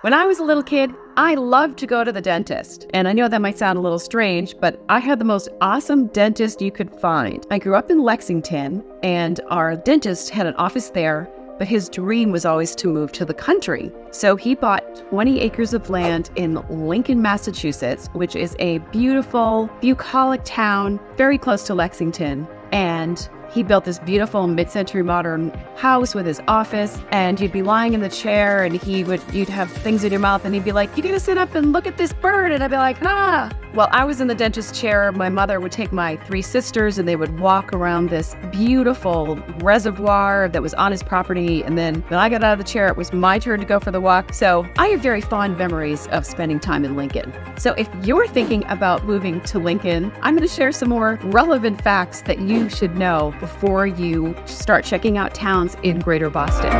When I was a little kid, I loved to go to the dentist. And I know that might sound a little strange, but I had the most awesome dentist you could find. I grew up in Lexington, and our dentist had an office there, but his dream was always to move to the country. So he bought 20 acres of land in Lincoln, Massachusetts, which is a beautiful, bucolic town very close to Lexington. And he built this beautiful mid-century modern house with his office, and you'd be lying in the chair and you'd have things in your mouth and he'd be like, "You gotta sit up and look at this bird." And I'd be like, "Ah." Well, I was in the dentist's chair. My mother would take my 3 sisters and they would walk around this beautiful reservoir that was on his property. And then when I got out of the chair, it was my turn to go for the walk. So I have very fond memories of spending time in Lincoln. So if you're thinking about moving to Lincoln, I'm going to share some more relevant facts that you should know before you start checking out towns in Greater Boston.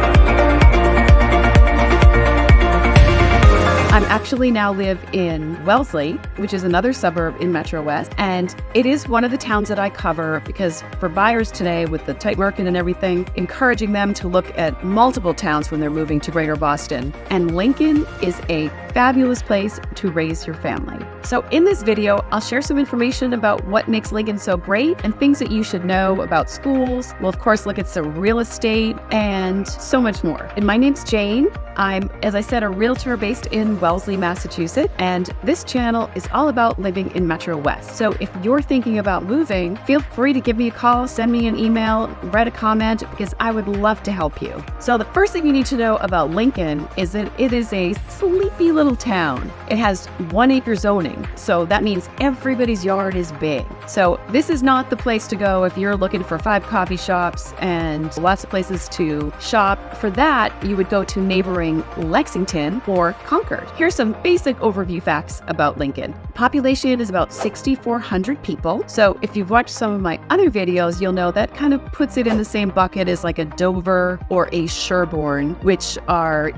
I actually now live in Wellesley, which is another suburb in Metro West, and it is one of the towns that I cover because for buyers today, with the tight market and everything, encouraging them to look at multiple towns when they're moving to Greater Boston. And Lincoln is a fabulous place to raise your family. So in this video, I'll share some information about what makes Lincoln so great and things that you should know about schools. We'll of course look at some real estate and so much more. And my name's Jane. I'm, as I said, a realtor based in Wellesley, Massachusetts, and this channel is all about living in Metro West. So if you're thinking about moving, feel free to give me a call, send me an email, write a comment, because I would love to help you. So the first thing you need to know about Lincoln is that it is a sleepy little town. It has 1 acre zoning, so that means everybody's yard is big. So this is not the place to go if you're looking for 5 coffee shops and lots of places to shop. For that, you would go to neighboring Lexington or Concord. Here's some basic overview facts about Lincoln. Population is about 6,400 people. So if you've watched some of my other videos, you'll know that kind of puts it in the same bucket as like a Dover or a Sherborne, which are,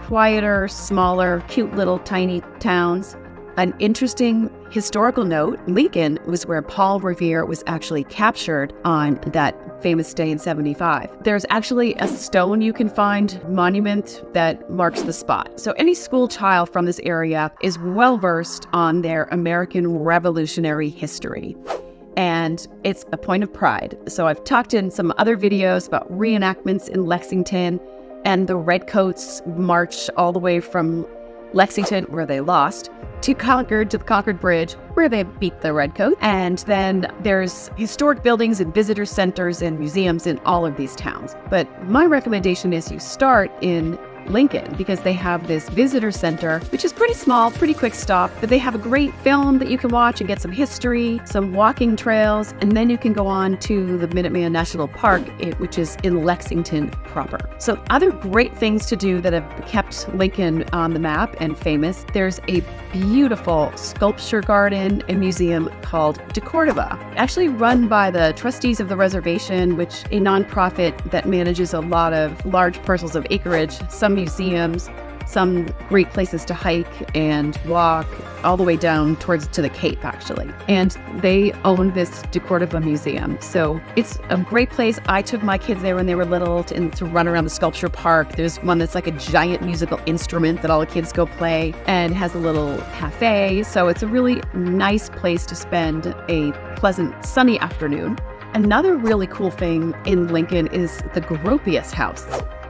quieter, smaller, cute little tiny towns. An interesting historical note, Lincoln was where Paul Revere was actually captured on that famous day in 75. There's actually a stone you can find, monument, that marks the spot. So any school child from this area is well versed on their American Revolutionary history. And it's a point of pride. So I've talked in some other videos about reenactments in Lexington, and the Redcoats march all the way from Lexington, where they lost, to Concord, to the Concord Bridge, where they beat the Redcoats. And then there's historic buildings and visitor centers and museums in all of these towns. But my recommendation is you start in Lincoln because they have this visitor center, which is pretty small, pretty quick stop, but they have a great film that you can watch and get some history, some walking trails, and then you can go on to the Minuteman National Park, which is in Lexington proper. So other great things to do that have kept Lincoln on the map and famous, there's a beautiful sculpture garden and museum called DeCordova, actually run by the trustees of the reservation, which a nonprofit that manages a lot of large parcels of acreage, some museums, some great places to hike and walk, all the way down to the Cape, actually. And they own this DeCordova museum. So it's a great place. I took my kids there when they were little to run around the sculpture park. There's one that's like a giant musical instrument that all the kids go play, and has a little cafe. So it's a really nice place to spend a pleasant sunny afternoon. Another really cool thing in Lincoln is the Gropius House.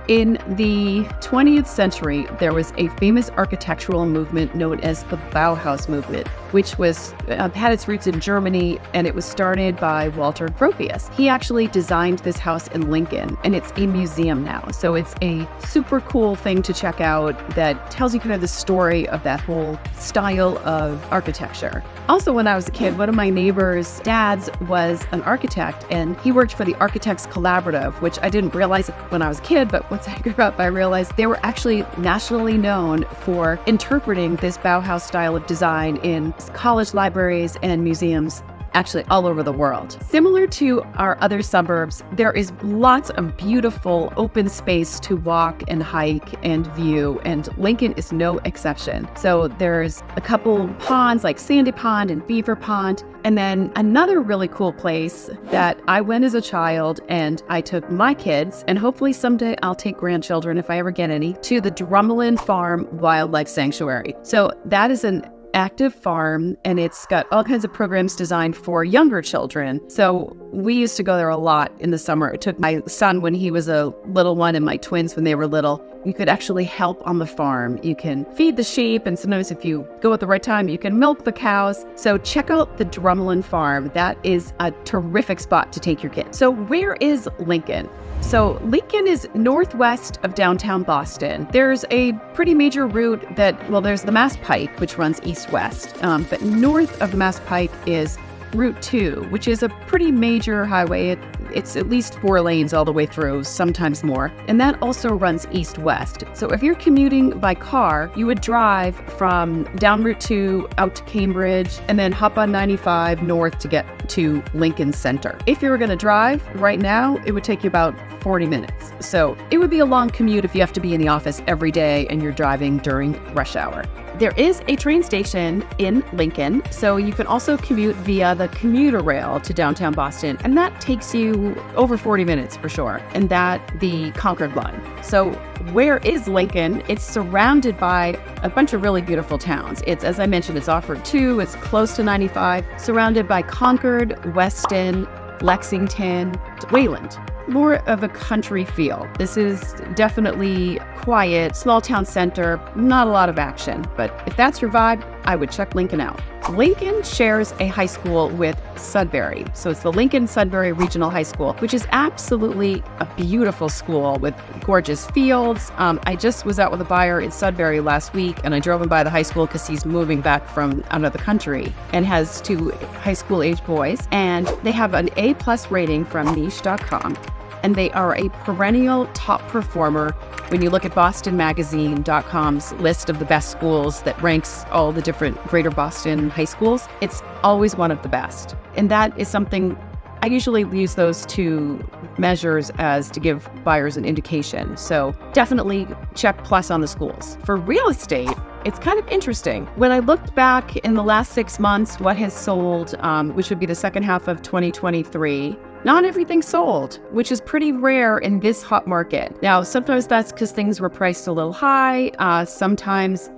In the 20th century, there was a famous architectural movement known as the Bauhaus movement, which was had its roots in Germany, and it was started by Walter Gropius. He actually designed this house in Lincoln, and it's a museum now. So it's a super cool thing to check out that tells you kind of the story of that whole style of architecture. Also, when I was a kid, one of my neighbor's dads was an architect, and he worked for the Architects Collaborative, which I didn't realize when I was a kid, but once I grew up, I realized they were actually nationally known for interpreting this Bauhaus style of design in college libraries and museums actually all over the world. Similar to our other suburbs, there is lots of beautiful open space to walk and hike and view, and Lincoln is no exception. So there's a couple ponds like Sandy Pond and Beaver Pond, and then another really cool place that I went as a child and I took my kids, and hopefully someday I'll take grandchildren if I ever get any, to the Drumlin Farm Wildlife Sanctuary. So that is an active farm, and it's got all kinds of programs designed for younger children. So we used to go there a lot in the summer. It took my son when he was a little one and my twins when they were little. You could actually help on the farm. You can feed the sheep, and sometimes if you go at the right time, you can milk the cows. So check out the Drumlin Farm. That is a terrific spot to take your kids. So where is Lincoln? So Lincoln is northwest of downtown Boston. There's a pretty major route there's the Mass Pike, which runs east-west. But north of the Mass Pike is Route 2, which is a pretty major highway. It's at least 4 lanes all the way through, sometimes more. And that also runs east-west. So if you're commuting by car, you would drive from down Route 2 out to Cambridge and then hop on 95 north to get to Lincoln Center. If you were going to drive right now, it would take you about 40 minutes. So it would be a long commute if you have to be in the office every day and you're driving during rush hour. There is a train station in Lincoln, so you can also commute via the commuter rail to downtown Boston, and that takes you over 40 minutes for sure, and that the Concord line. So where is Lincoln? It's surrounded by a bunch of really beautiful towns. It's, as I mentioned, it's off Route 2, it's close to 95, surrounded by Concord, Weston, Lexington, Wayland. More of a country feel. This is definitely quiet, small town center, not a lot of action. But if that's your vibe, I would check Lincoln out. Lincoln shares a high school with Sudbury. So it's the Lincoln-Sudbury Regional High School, which is absolutely a beautiful school with gorgeous fields. I just was out with a buyer in Sudbury last week, and I drove him by the high school because he's moving back from out of the country and has 2 high school age boys. And they have an A+ rating from niche.com. And they are a perennial top performer when you look at BostonMagazine.com's list of the best schools that ranks all the different greater Boston high schools. It's always one of the best. And that is something I usually use those 2 measures as to give buyers an indication. So definitely check plus on the schools. For real estate, it's kind of interesting. When I looked back in the last 6 months, what has sold, which would be the second half of 2023, not everything sold, which is pretty rare in this hot market. Now, sometimes that's because things were priced a little high. Sometimes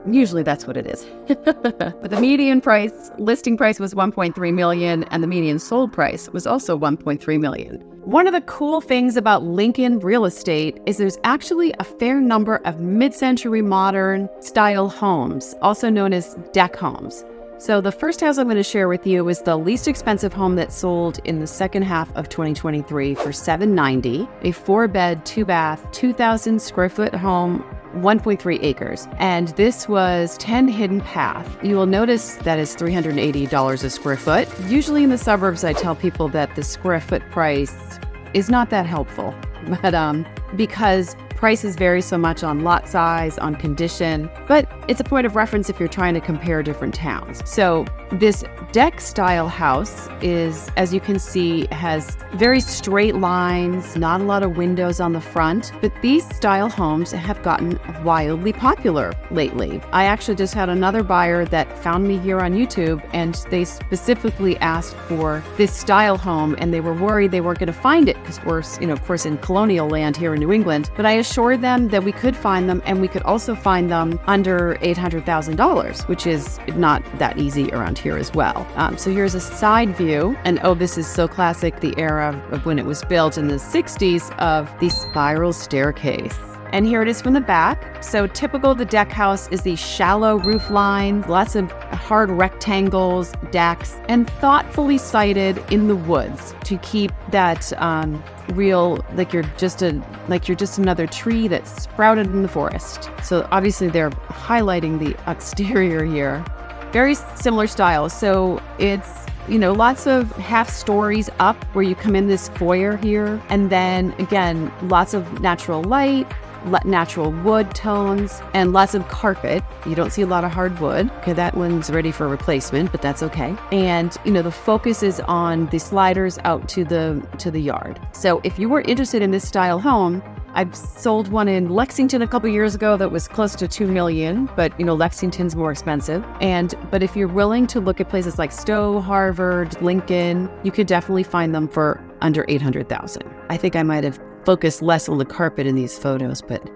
usually that's what it is. But the median listing price was $1.3 million, and the median sold price was also $1.3 million. One of the cool things about Lincoln real estate is there's actually a fair number of mid-century modern style homes, also known as deck homes. So the first house I'm going to share with you is the least expensive home that sold in the second half of 2023 for $790, a 4-bed, 2-bath, 2,000 square foot home, 1.3 acres. And this was 10 Hidden Path. You will notice that is $380 a square foot. Usually in the suburbs, I tell people that the square foot price is not that helpful, but because prices vary so much on lot size, on condition, but it's a point of reference if you're trying to compare different towns. So this deck style house is, as you can see, has very straight lines, not a lot of windows on the front, but these style homes have gotten wildly popular lately. I actually just had another buyer that found me here on YouTube, and they specifically asked for this style home, and they were worried they weren't going to find it because we're, of course, in colonial land here in New England, but I assured them that we could find them, and we could also find them under $800,000, which is not that easy around here as well. So here's a side view, and this is so classic, the era of when it was built in the 60s, of the spiral staircase. And here it is from the back. So typical of the deck house is the shallow roof line, lots of hard rectangles, decks, and thoughtfully sited in the woods to keep that real, like you're just another tree that sprouted in the forest. So obviously they're highlighting the exterior here. Very similar style. So it's, lots of half stories up where you come in this foyer here. And then again, lots of natural light, natural wood tones, and lots of carpet. You don't see a lot of hardwood. Okay, that one's ready for replacement, but that's okay. And the focus is on the sliders out to the yard. So if you were interested in this style home, I've sold one in Lexington a couple years ago that was close to $2 million, but Lexington's more expensive. But if you're willing to look at places like Stowe, Harvard, Lincoln, you could definitely find them for under $800,000. I think I might have focused less on the carpet in these photos, but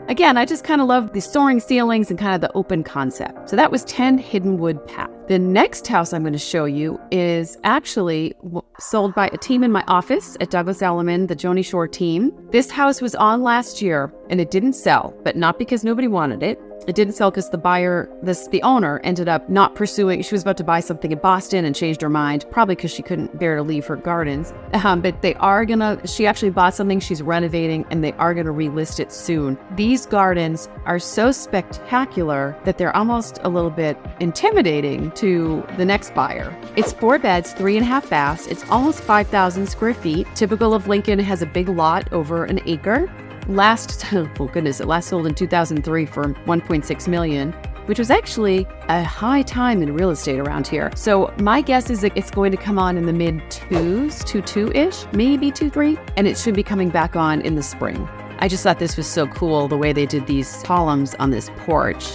again, I just kind of love the soaring ceilings and kind of the open concept. So that was 10 Hiddenwood Path. The next house I'm going to show you is actually sold by a team in my office at Douglas Elliman, the Joni Shore team. This house was on last year and it didn't sell, but not because nobody wanted it. It didn't sell because the owner ended up not pursuing. She was about to buy something in Boston and changed her mind, probably because she couldn't bear to leave her gardens. But she actually bought something she's renovating and they are gonna relist it soon. These gardens are so spectacular that they're almost a little bit intimidating to the next buyer. It's 4 beds, 3.5 baths. It's almost 5,000 square feet. Typical of Lincoln, has a big lot over an acre. It last sold in 2003 for $1.6 million, which was actually a high time in real estate around here. So my guess is that it's going to come on in the mid 2.2-ish, maybe 2.3, and it should be coming back on in the spring. I just thought this was so cool, the way they did these columns on this porch.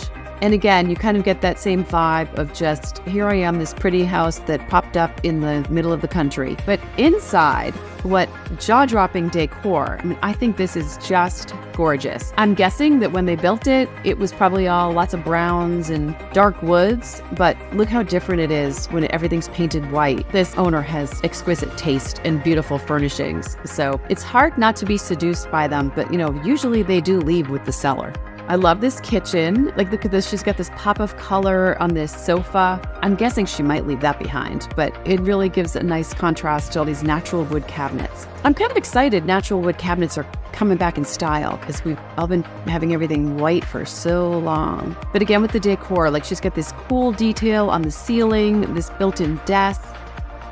And again, you kind of get that same vibe of just, here I am, this pretty house that popped up in the middle of the country. But inside, what jaw-dropping decor. I mean, I think this is just gorgeous. I'm guessing that when they built it, it was probably all lots of browns and dark woods, but look how different it is when everything's painted white. This owner has exquisite taste and beautiful furnishings. So it's hard not to be seduced by them, but usually they do leave with the seller. I love this kitchen. Like, look at this. She's got this pop of color on this sofa. I'm guessing she might leave that behind, but it really gives a nice contrast to all these natural wood cabinets. I'm kind of excited natural wood cabinets are coming back in style because we've all been having everything white for so long. But again, with the decor, like she's got this cool detail on the ceiling, this built-in desk.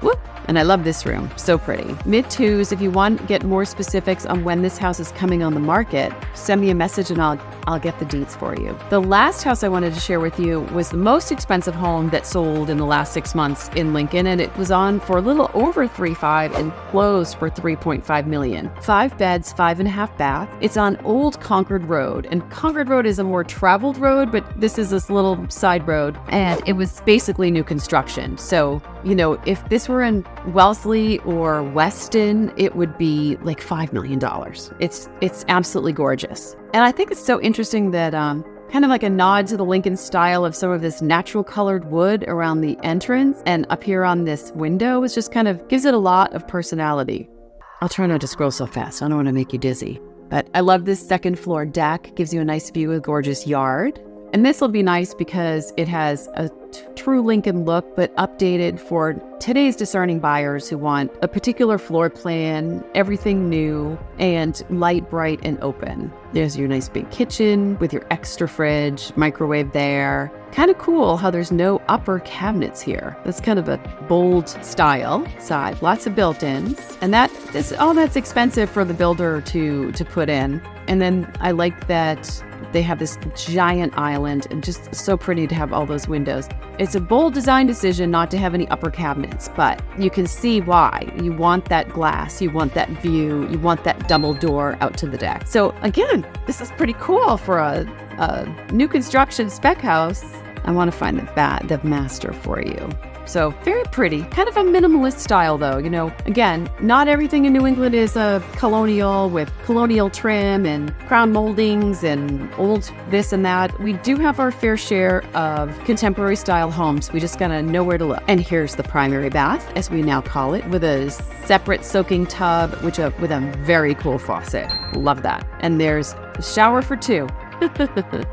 Whoop. And I love this room, so pretty. Mid-2s, if you want to get more specifics on when this house is coming on the market, send me a message and I'll get the deets for you. The last house I wanted to share with you was the most expensive home that sold in the last 6 months in Lincoln, and it was on for a little over $3.5 and closed for $3.5 million. 5 beds, 5.5 bath. It's on Old Concord Road, and Concord Road is a more traveled road, but this is this little side road, and it was basically new construction. So, if this were in Wellesley or Weston, it would be like $5 million. It's absolutely gorgeous. And I think it's so interesting that kind of like a nod to the Lincoln style of some of this natural colored wood around the entrance and up here on this window is just kind of gives it a lot of personality. I'll try not to scroll so fast. I don't want to make you dizzy. But I love this second floor deck. Gives you a nice view of a gorgeous yard. And this will be nice because it has a true Lincoln look, but updated for today's discerning buyers who want a particular floor plan, everything new, and light, bright, and open. There's your nice big kitchen with your extra fridge, microwave there. Kind of cool how there's no upper cabinets here. That's kind of a bold style side. Lots of built-ins. And that's expensive for the builder to put in. And then I like that they have this giant island and just so pretty to have all those windows. It's a bold design decision not to have any upper cabinets, but you can see why. You want that glass, you want that view, you want that double door out to the deck. So again, this is pretty cool for a new construction spec house. I want to find the master for you. So very pretty, kind of a minimalist style though. Again, not everything in New England is a colonial with colonial trim and crown moldings and old this and that. We do have our fair share of contemporary style homes. We just gotta know where to look. And here's the primary bath, as we now call it, with a separate soaking tub, with a very cool faucet. Love that. And there's a shower for 2.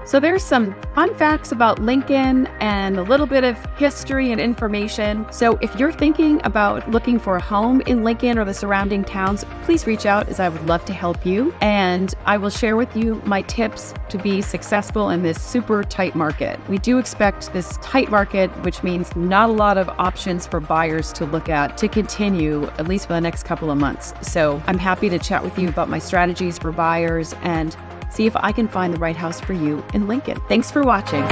So there's some fun facts about Lincoln and a little bit of history and information. So if you're thinking about looking for a home in Lincoln or the surrounding towns, please reach out, as I would love to help you. And I will share with you my tips to be successful in this super tight market. We do expect this tight market, which means not a lot of options for buyers to look at, to continue at least for the next couple of months. So I'm happy to chat with you about my strategies for buyers and see if I can find the right house for you in Lincoln. Thanks for watching.